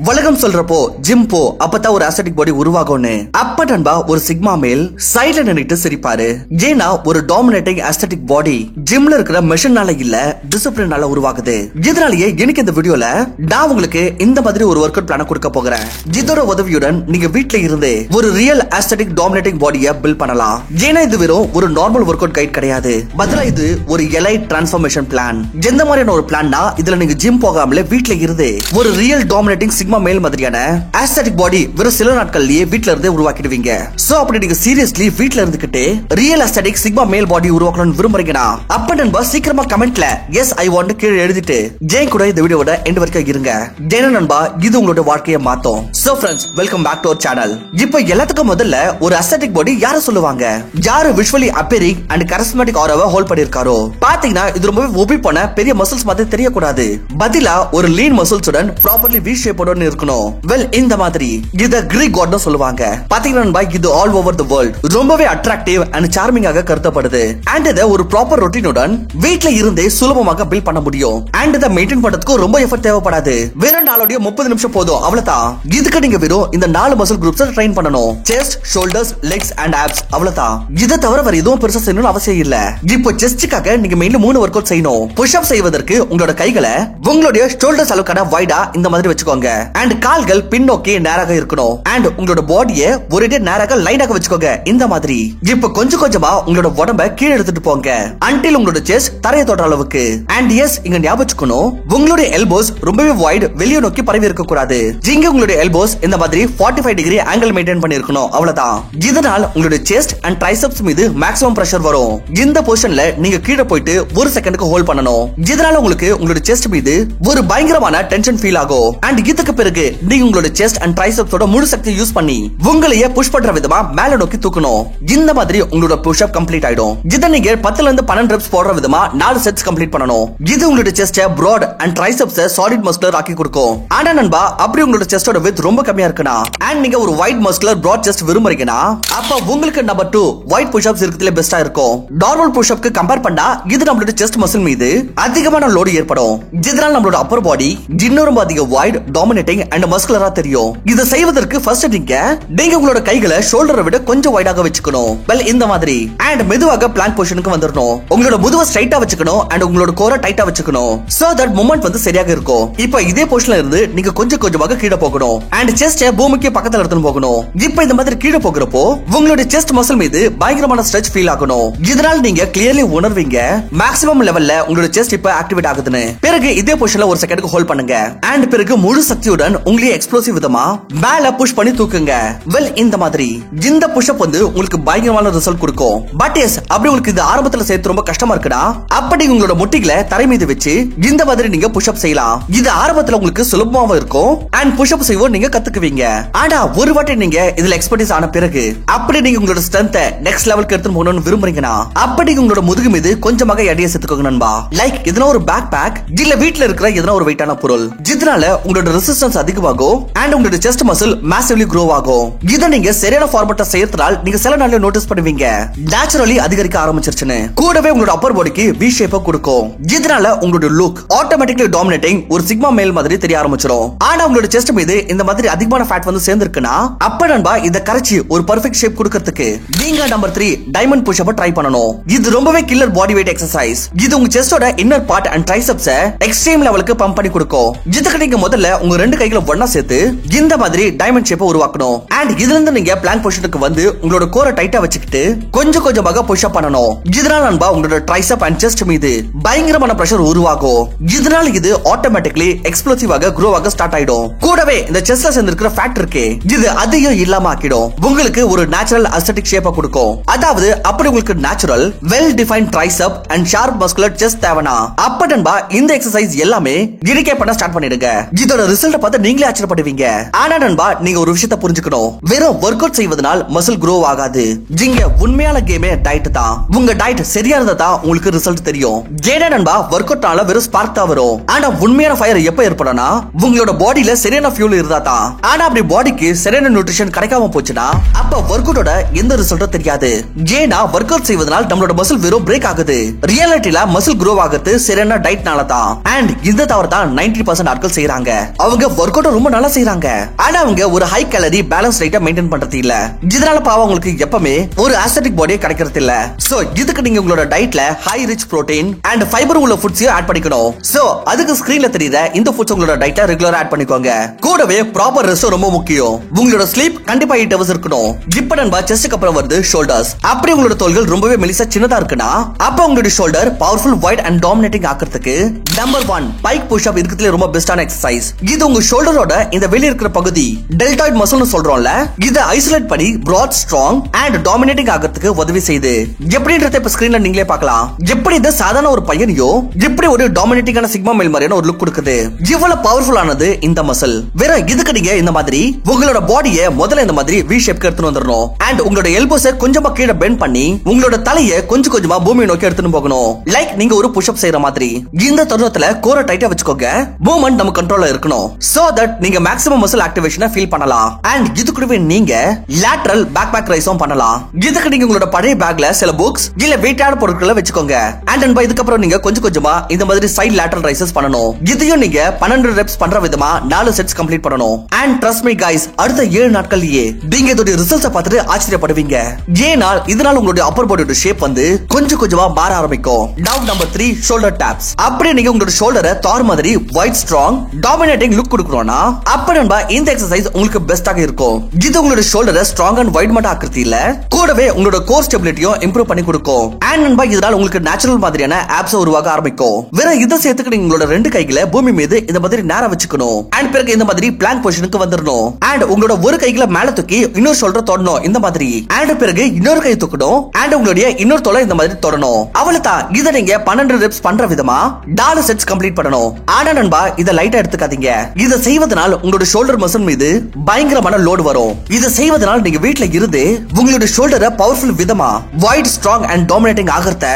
வழக்கம் சொல்றப்போ ஜிம் போ அப்பதான் ஒரு அஸ்தெட்டிக் பாடி உருவாகும்னு. அப்ப நண்பா ஒரு சிக்மா மேல் சைடுல நின்னுட்டு சிரிப்பாரு. ஏன்னா ஒரு டாமினேட்டிங் அஸ்தெட்டிக் பாடி ஜிம்ல இருக்கிற மெஷினால இல்ல டிசிப்ளினால உருவாகுது. இதனாலேயே எனக்கு இந்த வீடியோல நான் உங்களுக்கு இந்த மாதிரி ஒரு ஒர்க் அவுட் பிளான கொடுக்க போகிறேன். இதோட உதவியுடன் நீங்க வீட்ல இருந்து ஒரு ரியல் அஸ்தெட்டிக் டாமினேட்டிங் பாடியை பில்ட் பண்ணலாம். ஏன்னா இது வெறும் ஒரு நார்மல் ஒர்க் அவுட் கைட் கிடையாது. பதிலா இது ஒரு எலைட் டிரான்ஸ்ஃபர்மேஷன் பிளான். எந்த மாதிரியான ஒரு பிளான்னா இதுல நீங்க ஜிம் போகாமலே வீட்ல இருந்து ஒரு ரியல் டாமினேட்டிங் சிக்மா மேல் மாதிரியான அஸ்தெட்டிக் பாடி வெறும் சில நாட்கள்லயே வீட்ல இருந்தே உருவாக்கிடுவீங்க. சோ அப்படி நீங்க சீரியஸ்லி வீட்ல இருந்துகிட்டு ரியல் அஸ்தெட்டிக் சிக்மா மேல் பாடி உருவாக்கணும்னு விரும்புறீங்கன்னா அப்ப நண்பா சீக்கிரமா கமெண்ட்ல எஸ் ஐ வாண்ட் கீழே எழுதிட்டு ஜெய் கூட இந்த வீடியோவோட எண்ட் வரைக்கும் இருங்க. ஜெய் நண்பா இது உங்களோட வாழ்க்கையை மாத்தும். So friends welcome back to our channel. இப்போ எல்லாத்துக்கும் முதல்ல ஒரு அஸ்தெட்டிக் பாடி யார சொல்லுவாங்க? யாரு விஷுவலி அப்பீரிங் அண்ட் கரிஸ்மேட்டிக் ஆராவை ஹோல்ட் பண்ணிருக்காரோ. பாத்தீங்கன்னா இது ரொம்பவே ஒபி பண்ண பெரிய மசில்ஸ் மாதிரி தெரியக்கூடாது. பதிலா ஒரு லீன் மசில்ஸுடன் ப்ராப்பர்லி வி ஷேப்போட இருக்கணும். வெல் இந்த மாதிரி இத கிரீக் காட்னு சொல்லுவாங்க. பாத்தீங்கன்னா இது ஆல் ஓவர் தி வேர்ல்ட் ரொம்பவே அட்ராக்டிவ் அண்ட் சார்மிங்காக கருதப்படுது. அண்ட் இத ஒரு ப்ராப்பர் ரொட்டீனுடன் வீட்ல இருந்தே சுலபமாக பில்ட் பண்ண முடியும். அண்ட் இத மெயின்டைன் பண்றதுக்கு ரொம்ப எஃபர்ட் தேவைப்படாது. வெறும் நாளோட 30 நிமிஷம் போதும். அவ்வளவுதான். இதுக்கு நீங்க வெறும் இந்த 4 மசில் குரூப்ஸ் ட்ரெயின் பண்ணணும். Chest, shoulders, Lex and apps. அவ்வளவுதான். இத தவிர வேற எதுவும் பெருசா செய்யணும்னு அவசியம் இல்ல. இப்போ செஸ்டுக்காக நீங்க மெயின்ல 3 ஒர்க் அவுட் செய்யணும். புஷ் அப் செய்வதற்கு உங்களோட கைகளை உங்களுடைய ஷோல்டர்ஸ் அளவுக்கான வைடா இந்த மாதிரி வச்சுக்கோங்க. அண்ட் கால்கள் பின்னோக்கி நேராக இருக்கணும். அண்ட் உங்களோட பாடியை ஒரே நேராக லைனாக வச்சுக்கோங்க. இந்த மாதிரி இப்ப கொஞ்சம் கொஞ்சமா உங்களோட உடம்ப கீழே எடுத்துட்டு போங்க அன்டில் உங்களோட செஸ்ட் தரையை தொடுற அளவுக்கு. அண்ட் எஸ் இங்க ஞாபகம் வச்சுக்கணும் உங்களுடைய எல்போஸ் ரொம்பவே வைட் வெளியே நோக்கி பரவி இருக்க கூடாது. இங்க உங்களுடைய எல்போஸ் இந்த மாதிரி 45 டிகிரி ஆங்கிள் மெயின்டைன் பண்ணி இருக்கணும். அவ்வளவுதான். இதனால் உங்களுடைய செஸ்ட் அண்ட் ட்ரைசெப்ஸ் மீது மேக்ஸிமம் பிரஷர் வரும். இந்த பொசிஷன்ல நீங்க கீழே போயிட்டு ஒரு செகண்டுக்கு ஹோல்ட் பண்ணணும். இதனால உங்களுக்கு உங்களுடைய செஸ்ட் மீது ஒரு பயங்கரமான டென்ஷன் ஃபீல் ஆகும். அண்ட் இதுக்கு பிறகு நீங்க உங்களோட செஸ்ட் அண்ட் ட்ரைசெப்ஸோட முழு சக்தியை யூஸ் பண்ணி உங்களையே புஷ் பண்ற விதமா மேல நோக்கி தூக்கணும். இந்த மாதிரி உங்களோட புஷ் அப் கம்ப்ளீட் ஆயிடும். இத நீங்க 10ல இருந்து 12 ரெப்ஸ் போடுற விதமா 4 செட்ஸ் கம்ப்ளீட் பண்ணணும். இது உங்களோட செஸ்ட பிராட் அண்ட் ட்ரைசெப்ஸை சாலிட் மஸ்குலர் ஆக்கி கொடுக்கும். ஆனா நண்பா அப்படி உங்களோட செஸ்டோட வித் ரொம்ப கம்மியா இருக்குனா அண்ட் நீங்க ஒரு வைட் மஸ்குலர் பிராட் செஸ்ட் விரும்புறீங்கன்னா அப்ப உங்களுக்கு நம்பர் 2 வைட் புஷ் அப்ஸ் இருக்கிறதுல பெஸ்டா இருக்கும். நார்மல் புஷ் அப்க்கு கம்பேர் பண்ணா இது நம்மளோட செஸ்ட் மசில் மீது அதிகமான லோடு ஏற்படும். இதனால நம்மளோட அப்பர் பாடி இன்னும் ரொம்ப அதிக வைட் டாமினேட்டிங் அண்ட் மஸ்குலரா தெரியும். இத செய்வதற்கு ஃபர்ஸ்ட் நீங்க உங்களோட கைகளை ஷோல்டரை விட கொஞ்சம் வைடாக வச்சுக்கணும். வெல் இந்த மாதிரி அண்ட் மெதுவாக பிளாங்க் பொசிஷனுக்கு வந்துடணும். உங்களோட முதுவை ஸ்ட்ரைட்டா வச்சுக்கணும் அண்ட் உங்களோட கோரை டைட்டா வச்சுக்கணும். சோ தட் மூவ்மெண்ட் வந்து சரியாக இருக்கும். இப்போ இதே பொசிஷன்ல இருந்து நீங்க கொஞ்சம் கொஞ்சமாக கீழே போகணும். அண்ட் செஸ்ட பூமிக்கு பக்கத்துல எடுத்துட்டு போகணும். இப்போ இந்த மாதிரி கீழே போகிறப்போ உங்களோட செஸ்ட் மசில் மீது பயங்கரமான ஸ்ட்ரெச் ஃபீல் ஆகணும். இதனால நீங்க கிளியர்லி உணர்வீங்க மேக்ஸிமம் லெவல்ல உங்களோட செஸ்ட் இப்ப ஆக்டிவேட் ஆகுதுன்னு. பிறகு இதே பொசிஷன்ல ஒரு செகண்டுக்கு ஹோல்ட் பண்ணுங்க. அண்ட் பிறகு முழு சக்தியுடன் உங்களை எக்ஸ்ப்ளோசிவ் விதமா மேல புஷ் பண்ணி தூக்குங்க. வெல் இந்த மாதிரி இந்த புஷ் அப் வந்து உங்களுக்கு பயங்கரமான ரிசல்ட் கொடுக்கும். பட் எஸ் அப்படி உங்களுக்கு இது ஆரம்பத்துல செய்யறது ரொம்ப கஷ்டமா இருக்குடா அப்படி உங்களோட முட்டிகளை தரை மீது வச்சு இந்த மாதிரி நீங்க புஷ் அப் செய்யலாம். இது ஆரம்பத்துல உங்களுக்கு சுலபமாவும் இருக்கும் அண்ட் புஷ் அப் செய்வோம் நீங்க கத்துக்குவீங்க. ஆனா ஒரு வாட்டி நீங்க இதுல எக்ஸ்பர்டீஸ் ஆன பிறகு அப்படி நீங்க உங்களோட ஸ்ட்ரென்த்தை நெக்ஸ்ட் லெவலுக்கு எடுத்து போகணும்னு விரும்புறீங்கன்னா அப்படி உங்களோட முதுகு மீது கொஞ்சமாக எடையை சேர்த்துக்கோங்க நண்பா. லைக் எதனா ஒரு பேக் பேக் இல்ல வீட்ல இருக்கிற எதனா ஒரு வெயிட்டான பொருள். இதனால உங்களோட ரெசிஸ்டன்ஸ் அதிகமாகும் அண்ட் உங்களோட செஸ்ட் மசில் massively grow ஆகும். இத நீங்க சரியான ஃபார்மட்டா செய்யறதால நீங்க சில நாள்ல நோட்டீஸ் பண்ணுவீங்க நேச்சுரலி அதிகரிக்க ஆரம்பிச்சிருச்சுன்னு. கூடவே உங்களோட அப்பர் பாடிக்கு வி ஷேப்பை கொடுக்கும். இதனால உங்களோட லுக் ஆட்டோமேட்டிக்கலி டாமினேட்டிங் ஒரு சிக்மா மேல் மாதிரி தெரிய ஆரம்பிச்சிடும். ஆனா உங்களோட செஸ்ட் மீது இந்த மாதிரி அதிகமான ஃபேட் வந்து சேர்ந்திருக்குன்னா அப்ப நண்பா இத கரைச்சி ஒரு பெர்ஃபெக்ட் ஷேப் கொடுக்கிறதுக்கு நீங்க number 3 diamond push up try பண்ணணும். இது ரொம்பவே கில்லர் பாடி வெயிட் எக்சர்சைஸ். இது உங்க செஸ்டோட இன்னர் பார்ட் அண்ட் ட்ரைசெப்ஸை எக்ஸ்ட்ரீம் லெவலுக்கு பம்ப் பண்ணி கொடுக்கும். இதுக்கு நீங்க முதல்ல உங்க 2 கைகளை ஒண்ணா சேர்த்து இந்த மாதிரி டைமண்ட் ஷேப்பை உருவாக்கணும். அண்ட் இதுல இருந்து நீங்க பிளாங்க் பொசிஷனுக்கு வந்து உங்களோட கோரை டைட்டா வச்சுக்கிட்டு கொஞ்சம் கொஞ்சமாக புஷ் அப் பண்ணணும். இதனால நண்பா உங்களோட ட்ரைசெப் அண்ட் செஸ்ட் மீது பயங்கரமான பிரஷர் உருவாகும். இதனால இது ஆட்டோமேட்டிக்கலி எக்ஸ்ப்ளோசிவாக க்ரோ ஆக ஸ்டார்ட் ஆயிடும். கூடவே இந்த செஸ்ட்ல சேர்ந்திருக்கிற ஃபேட் இருக்கே இது அதையும் இல்லாம ஆக்கிடும். உங்களுக்கு ஒரு நேச்சுரல் அஸ்தெட்டிக் ஷேப்பை கொடுக்கும். அதாவது அப்படி உங்களுக்கு natural well defined tricep and sharp muscular chest தேவனா அப்ப நண்பா இந்த எக்சர்சைஸ் எல்லாமே இடிக்கே பண்ண ஸ்டார்ட் பண்ணிடுங்க. இதோட ரிசல்ட் பார்த்து நீங்களே ஆச்சரியப்படுவீங்க. ஆனா நண்பா நீங்க ஒரு விஷயத்தை புரிஞ்சுக்கணும். வெறும் ஒர்க் அவுட் செய்வதனால் மசில் க்ரோ ஆகாது. இங்க உண்மையான கேமே டயட் தான். உங்க டயட் சரியா இருந்தா தான் உங்களுக்கு ரிசல்ட் தெரியும். ஏன்னா நண்பா ஒர்க் அவுட்னால வெறும் ஸ்பார்க் தான் வரும். ஆனா உண்மையான ஃபயர் எப்ப ஏற்படும்னா உங்களோட பாடியில சரியான ஃபியூல் இருந்தா தான். ஆனா அப்படி பாடிக்கு சரியான நியூட்ரிஷன் கிடைக்காம போச்சுன்னா அப்ப ஒர்க் அவுட்டோட எந்த ரிசல்ட்டும் தெரியாது. ஏன்னா ஒர்க் அவுட் செய்வதனால் நம்மளோட மசில் வெறும் பிரேக் ஆகுது. ரியாலிட்டில மசில் க்ரோ ஆகுது சரியான டயட்னால தான். அண்ட் இந்த தவிர தான் 90% ஆட்கள் செய்யறாங்க. அவங்க இங்க ஒர்க் அவுட் ரொம்ப நல்லா செய்யறாங்க. ஆனா அவங்க ஒரு ஹை கேலரி பேலன்ஸ் டயட்டை மெயின்டைன் பண்றது இல்ல. இதனால பாவம் உங்களுக்கு எப்பவுமே ஒரு ஆஸ்தெட்டிக் பாடியே கிடைக்கிறது இல்ல. சோ இதுக்கு நீங்க உங்களோட டயட்ல high rich protein and fiber உள்ள ஃபுட்ஸையும் ஆட் பண்ணிக்கணும். சோ அதுக்கு ஸ்கிரீன்ல தெரியுற இந்த ஃபுட்ஸ் உங்களோட டயட்ல ரெகுலரா ஆட் பண்ணிக்கோங்க. கூடவே ப்ராப்பர் ரெஸ்ட் ரொம்ப முக்கியம். உங்களோட ஸ்லீப் கண்டிப்பா 8 hours இருக்கணும். இப்போ நண்பா செஸ்ட்க்கு அப்புறம் வருது ஷோல்டர்ஸ். அப்படி உங்களோட தோள்கள் ரொம்பவே மெலிசா சின்னதா இருக்குன்னா அப்ப உங்களோட shoulder powerful wide and dominating ஆக்கிறதுக்கு நம்பர் 1 பைக் புஷ் அப் இருக்கிறதுல ரொம்ப பெஸ்டான எக்சர்சைஸ். இது உங்க ஷோல்டரோட இந்த வெளிய இருக்கிற பகுதி டெல்டாய்ட் மசில்னு சொல்றோம்ல, இத ஐசோலேட் பண்ணி பிராட் ஸ்ட்ராங் அண்ட் டாமினேட்டிங் ஆகிறதுக்கு உதவி செய்யுது. எப்படின்றத இப்ப ஸ்கிரீன்ல நீங்களே பார்க்கலாம். எப்படி இது சாதாரண ஒரு பையனையோ எப்படி ஒரு டாமினேட்டிங்கான சிக்மா மேல் மாதிரியான ஒரு லுக் கொடுக்குது. இவ்வளவு பவர்ஃபுல் ஆனது இந்த மசில். வேற இதுக்கு நீங்க இந்த மாதிரி உங்களோட பாடியை முதல்ல இந்த மாதிரி வி ஷேப்க்கு எடுத்துட்டு வந்துடணும். அண்ட் உங்களோட எல்போஸை கொஞ்சமா கீழே பெண்ட் பண்ணி உங்களோட தலையை கொஞ்சம் கொஞ்சமா பூமியை நோக்கி எடுத்துட்டு போகணும். லைக் நீங்க ஒரு புஷ் அப் செய்யற மாதிரி. இந்த தருணத்துல கோரை டைட்டா வச்சுக்கோங்க. மூவ்மெண்ட் நம்ம கண்ட்ரோல்ல இருக்கணும். சோ தட் நீங்க மேக்ஸிமம் மசில் ஆக்டிவேஷனை ஃபீல் பண்ணலாம். அண்ட் இது கூடவே நீங்க லேட்டரல் பேக் ரைஸும் பண்ணலாம். இதுக்கு நீங்க உங்களோட பழைய பேக்ல சில புக்ஸ் இல்ல வெயிட்டான பொருட்களை வச்சுக்கோங்க. அண்ட் அன்பா இதுக்கப்புறம் நீங்க கொஞ்சம் கொஞ்சமா இந்த மாதிரி சைடு லேட்டரல் ரைசஸ் பண்ணணும். இதையும் நீங்க 12 ரெப்ஸ் பண்ற விதமா 4 செட்ஸ் கம்ப்ளீட் பண்ணணும். அண்ட் ட்ரஸ்ட் மீ गाइस, அடுத்த 7 நாட்கள்லயே நீங்க இதோட ரிசல்ட்ஸ் பார்த்துட்டு ஆச்சரியப்படுவீங்க. ஏன்னா இதனால உங்களுடைய அப்பர் பாடியோட ஷேப் வந்து கொஞ்சம் கொஞ்சமா மாற ஆரம்பிக்கும். நவ நம்பர் 3 ஷோல்டர் டாப்ஸ். அப்படியே நீங்க உங்களோட ஷோல்டரை தார் மாதிரி வைட் ஸ்ட்ராங் டாமினேட்டிங் லுக் கொடுக்கணும்னா அப்ப நண்பா இந்த எக்சர்சைஸ் உங்களுக்கு பெஸ்டாக இருக்கும். இது உங்களோட ஷோல்டரை ஸ்ட்ராங் அண்ட் வைட் மட்டும் ஆக்குறது இல்ல, கூடவே உங்களோட கோர் ஸ்டெபிலிட்டியும் இம்ப்ரூவ் பண்ணி கொடுக்கும். அண்ட் நண்பா இதனால உங்களுக்கு நேச்சுரல் மாதிரியான ஆப்ஸ் உருவாக ஆரம்பிக்கும். வேற இதை சேர்த்துக்கு நீங்க உங்களோட 2 கைகளை பூமி மீது இந்த மாதிரி நேரா வச்சுக்கணும். அண்ட் பிறகு இந்த மாதிரி பிளாங்க் பொசிஷனுக்கு வந்துடணும். அண்ட் உங்களோட ஒரு கைகளை மேல தூக்கி இன்னொரு ஷோல்டர் தொடணும் இந்த மாதிரி. அண்ட் பிறகு இன்னொரு கை தூக்கணும். அண்ட் உங்களுடைய இன்னொரு தோலை இந்த மாதிரி தொடணும். அவ்வளவுதான். இதை நீங்க 12 ரெப்ஸ் பண்ற விதமா 4 செட்ஸ் கம்ப்ளீட் பண்ணணும். ஆனா நண்பா இதை லைட்டா எடுத்துக்காதீங்க. இதை செய்வதனால் உங்களோட ஷோல்டர் மசில் மீது பயங்கரமான லோடு வரும். இதை செய்வதனால் நீங்க வீட்ல இருந்து உங்களோட ஷோல்டரை பவர்ஃபுல் விதமா வைட் ஸ்ட்ராங் அண்ட் டாமினேட்டிங் ஆகிறத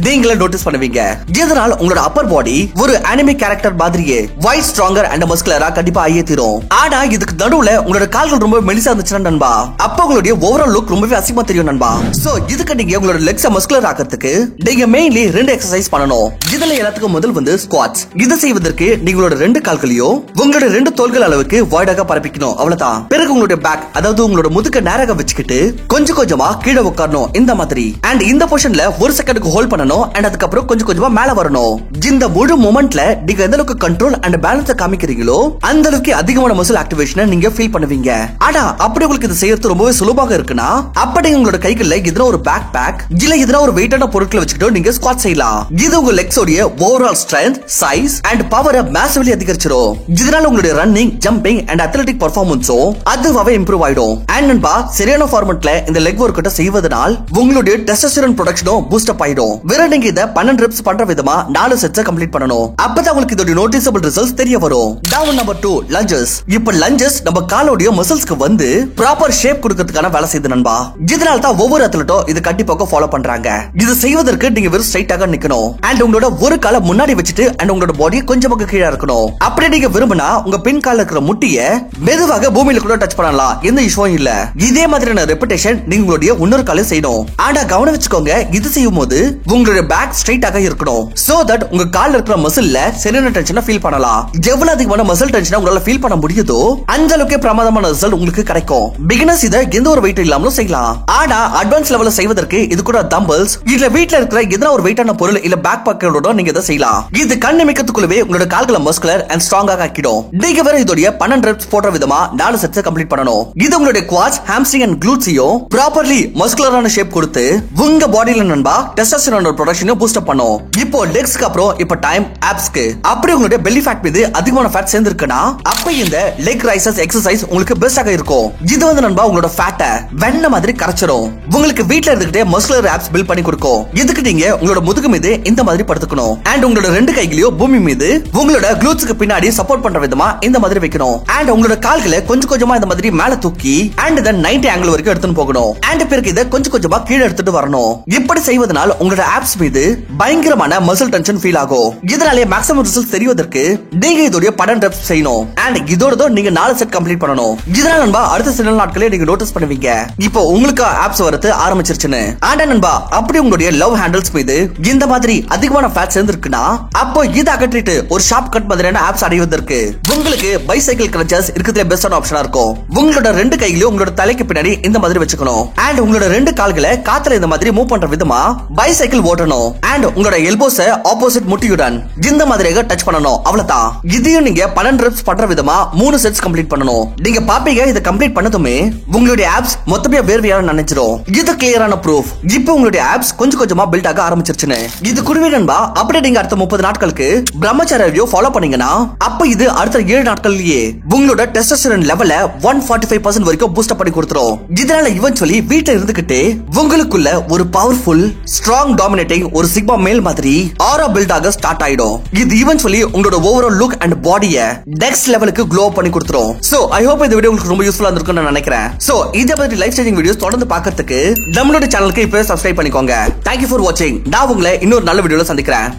நீங்களே நோட்டீஸ் பண்ணுவீங்க. இதனால் உங்களோட அப்பர் பாடி ஒரு அனிமே கேரக்டர் மாதிரியே வைட் ஸ்ட்ராங்கர் அண்ட் மஸ்குலரா கண்டிப்பா ஆயே தீரும். ஆனா இதுக்கு நடுவுல உங்களோட கால்கள் ரொம்ப மெலிசா இருந்துச்சுன்னா நண்பா அப்ப உங்களுடைய ஓவரால் லுக் ரொம்பவே அசிங்கமா தெரியும் நண்பா. சோ இதுக்கு நீங்க உங்களோட லெக்ஸை மஸ்குலர் ஆக்கிறதுக்கு நீங்க மெயின்லி 2 எக்சர்சைஸ் பண்ணணும். இதுல எல்லாத்துக்கும் முதல் வந்து ஸ்குவாட்ஸ். இதை செய்வதற்கு நீங்களோட 2 கால்களையும் உங்களோட 2 தோள்கள் அளவுக்கு வைடாக பரப்பிக்கணும். அவ்வளவுதான். பிறகு உங்களுடைய பேக் அதாவது உங்களோட முதுக நேராக வச்சுக்கிட்டு கொஞ்சம் கொஞ்சமா கீழே உட்காரணும் இந்த மாதிரி. அண்ட் இந்த பொசிஷன்ல 1 செகண்டுக்கு ஹோல்ட் பண்ணணும். அண்ட் அதுக்கப்புறம் கொஞ்சம் கொஞ்சமா மேல வரணும். இந்த முழு மொமெண்ட்ல நீங்க எந்த அளவுக்கு கண்ட்ரோல் அண்ட் பேலன்ஸ் காமிக்கிறீங்களோ அந்த அளவுக்கு அதிகமான மசில் ஆக்டிவேஷனை நீங்க ஃபீல் பண்ணுவீங்க. ஆனா அப்படி உங்களுக்கு இது செய்யறது ரொம்பவே சுலபமாக இருக்குன்னா அப்படி உங்களோட கைகள்ல எதிர ஒரு பேக் பேக் இல்ல எதிர ஒரு வெயிட்டான பொருட்களை வச்சுக்கிட்டு நீங்க ஸ்குவாட் செய்யலாம். இது உங்க லெக்ஸோட ஓவரால் ஸ்ட்ரென்த், சைஸ் அண்ட் பவரை மேசிவ்லி அதிகரிச்சிரும். இதனால உங்களுடைய ரன்னிங், ஜம்பிங் அண்ட் அத்லெட்டிக் பெர்ஃபார்மன்ஸும் அதுவாவே இம்ப்ரூவ் ஆயிடும். அண்ட் நண்பா சரியான ஃபார்மட்ல இந்த லெக் ஒர்க் அவுட் செய்வதனால் உங்களுடைய டெஸ்டோஸ்டெரான் ப்ரொடக்ஷனும் பூஸ்ட் அப் ஆயிடும். வேற நீங்க இத 12 ரெப்ஸ் பண்ற விதமா 4 செட்ஸ் கம்ப்ளீட் பண்ணணும். அப்பதான் உங்களுக்கு இதோட நோட்டிசபிள் ரிசல்ட்ஸ் தெரிய வரும். Down number 2 lunges. இப்ப லஞ்சஸ் நம்ம காலோட மசில்ஸ்க்கு வந்து ப்ராப்பர் ஷேப் கொடுக்கிறதுக்கான வேலை செய்யுது நண்பா. இதனால தான் ஒவ்வொரு அத்லெட்டும் இது கண்டிப்பாக ஃபாலோ பண்றாங்க. இது செய்வதற்கு நீங்க வெறும் ஸ்ட்ரைட்டாக நிக்கணும். அண்ட் உங்களோட ஒரு காலை முன்னாடி வச்சுட்டு அண்ட் உங்களோட பாடியை கொஞ்சம் பக்கம் கீழே இருக்கணும். அப்படி நீங்க விரும்பினா உங்க பின் கால இருக்கிற முட்டியை மெதுவாக பூமியில கூட டச் பண்ணலாம். எந்த இஷ்யூவும் இல்ல. இதே மாதிரியான ரெப்பிடேஷன் நீங்க உங்களுடைய இன்னொரு காலை செய்யணும். ஆனா கவனம் வச்சுக்கோங்க, இது செய்யும் போது உங்களுடைய பேக் ஸ்ட்ரைட்டாக இருக்கணும். சோ தட் உங்க கால்ல இருக்கிற மசில்ல சரியான டென்ஷனை ஃபீல் பண்ணலாம். எவ்வளவு அதிகமான மசில் டென்ஷனை உங்களால ஃபீல் பண்ண முடியுதோ அந்த அளவுக்கு பிரமாதமான ரிசல்ட் உங்களுக்கு கிடைக்கும். பிகினர்ஸ் இத எந்த ஒரு வெயிட் இல்லாமலும் செய்யலாம். ஆனா அட்வான்ஸ் லெவல்ல செய்வதற்கு இது கூட டம்பிள்ஸ் இல்ல வீட்ல இருக்கிற எதனா ஒரு வெயிட்டான பொருள் இல்ல பேக் பாக்கெட்டோட நீங்க இத செய்யலாம். இது கண்ணு மிக்கத்துக்குள்ளவே உங்களோட கால்களை மஸ்குலர் அண்ட் ஸ்ட்ராங்கா ஆக்கிடும். நீங்க வேற இதோட 12 ரெப்ஸ் போடுற விதமா 4 செட்ஸ் கம்ப்ளீட் பண்ணணும். இது உங்களுடைய குவாட்ஸ், ஹாம்ஸ்ட்ரிங் அண்ட் க்ளூட்ஸையும் ப்ராப்பர்லி மஸ்குலரான ஷேப் கொடுத்து உங்க பாடியில நண்பா டெஸ்டோஸ்டெரான் ப்ரொடக்ஷனை பூஸ்ட் அப் பண்ணும். இப்போ லெக்ஸ்க்கு அப்புறம் இப்போ டைம் ஆப்ஸ்க்கு. அப்படி உங்களுடைய பெல்லி ஃபேட் மீது அதிகமான ஃபேட் சேர்ந்திருக்குன்னா அப்ப இந்த லெக் ரைசஸ் எக்சர்சைஸ் உங்களுக்கு பெஸ்டாக இருக்கும். இது வந்து நண்பா உங்களோட ஃபேட்டை வெண்ண மாதிரி கரைச்சிரும். உங்களுக்கு வீட்ல இருந்துகிட்டே மஸ்குலர் ஆப்ஸ் பில்ட் பண்ணி கொடுக்கும். இதுக்கு நீங்க உங்களோட முதுகு மீது இந்த மாதிரி படுத்துக்கணும். அண்ட் உங்களோட 2 கைகளையும் பூமி மீது உங்களோட க்ளூட்ஸ்க்கு பின்னாடி சப்போர்ட் பண்ற விதமா இந்த மாதிரி வைக்கணும். அண்ட் உங்களோட கால்களை கொஞ்சம் கொஞ்சமா இந்த மாதிரி மேல தூக்கி அண்ட் தென் 90 ஆங்கிள் வரைக்கும் எடுத்துட்டு போகணும். அண்ட் பிறகு இதை கொஞ்சம் கொஞ்சமா கீழே எடுத்துட்டு வரணும். இப்படி செய்வதனால் உங்களோட ஆப்ஸ் மீது பயங்கரமான மசில் டென்ஷன் ஃபீல் ஆகும். இதனாலே மேக்ஸிமம் ரிசல்ட் தெரிவதற்கு நீங்க இதோட 12 ரெப்ஸ் செய்யணும். அண்ட் இதோட நீங்க 4 செட் கம்ப்ளீட் பண்ணணும். இதனால நண்பா அடுத்த சில நாட்களே நீங்க நோட்டீஸ் பண்ணுவீங்க இப்போ உங்களுக்கு ஆப்ஸ் வரது ஆரம்பிச்சிருச்சுன்னு. ஆனா நண்பா அப்படி உங்களுடைய லவ் ஹேண்டில்ஸ் மீது இந்த மாதிரி அதிகமான ஃபேட் சேர்ந்திருக்குன்னா அப்போ இதை அகற்றிட்டு ஒரு ஷார்ப் கட் மாதிரியான ஆப்ஸ் அடைவதற்கு உங்களுக்கு பைசைக்கிள் கிரச்சஸ் இருக்கிறதுல பெஸ்டான ஆப்ஷனா இருக்கும். உங்களோட 2 கைகளையும் உங்களோட தலைக்கு பின்னாடி இந்த மாதிரி வச்சுக்கணும். அண்ட் உங்களோட 2 கால்களை காத்துல இந்த மாதிரி மூவ் பண்ற விதமா பைசைக்கிள் ஓட்டணும். அண்ட் உங்களோட எல்போஸ ஆப்போசிட் முட்டியுடன் இந்த மாதிரியாக டச் பண்ணணும். அவ்வளவுதான். இதையும் நீங்க 12 ரெப்ஸ் பண்ற விதமா 3 செட்ஸ் கம்ப்ளீட் பண்ணணும். நீங்க பாப்பீங்க இதை கம்ப்ளீட் பண்ணதுமே உங்களுடைய ஆப்ஸ் மொத்தமே வேர்வையால நினைச்சிரும். இது கிளியரான ப்ரூஃப். இப்போ உங்களுடைய ஆப்ஸ் கொஞ்சம் கொஞ்சமா பில்ட் ஆக ஆரம்பிச்சிருச்சுன்னு. இது குருவி நண்பா. அப்படியே நீங்க அடுத்த 30 நாட்களுக்கு பிரம்மச்சரிய ஃபாலோ பண்ணீங்கன்னா அப்ப இது அடுத்த 7 நாட்கள்லயே உங்களோட டெஸ்டோஸ்டெரான் லெவல 145% வரைக்கும் பூஸ்ட் பண்ணி கொடுத்துரும். இதனால இவென்ச்சுவலி வீட்ல இருந்துகிட்டே உங்களுக்குள்ள ஒரு பவர்ஃபுல் ஸ்ட்ராங் டாமினேட்டிங் ஒரு சிக்மா மேல் மாதிரி ஆரா பில்ட் ஆக ஸ்டார்ட் ஆயிடும். இது இவென்ச்சுவலி உங்களோட ஓவரால் லுக் அண்ட் பாடியை நெக்ஸ்ட் லெவலுக்கு க்ளோ பண்ணி கொடுத்துரும். சோ ஐ ஹோப் இந்த வீடியோ உங்களுக்கு ரொம்ப யூஸ்ஃபுல்லா இருந்திருக்கும்னு நான் நினைக்கிறேன். சோ இதே மாதிரி லைஃப் சேஞ்சிங் வீடியோஸ் தொடர்ந்து பார்க்கிறதுக்கு நம்மளோட சேனலுக்கு இப்பவே சப்ஸ்கிரைப் பண்ணிக்கோங்க. தேங்க்யூ ஃபார் வாட்சிங். நான் உங்களை இன்னொரு நல்ல வீடியோல சந்திக்கிறேன்.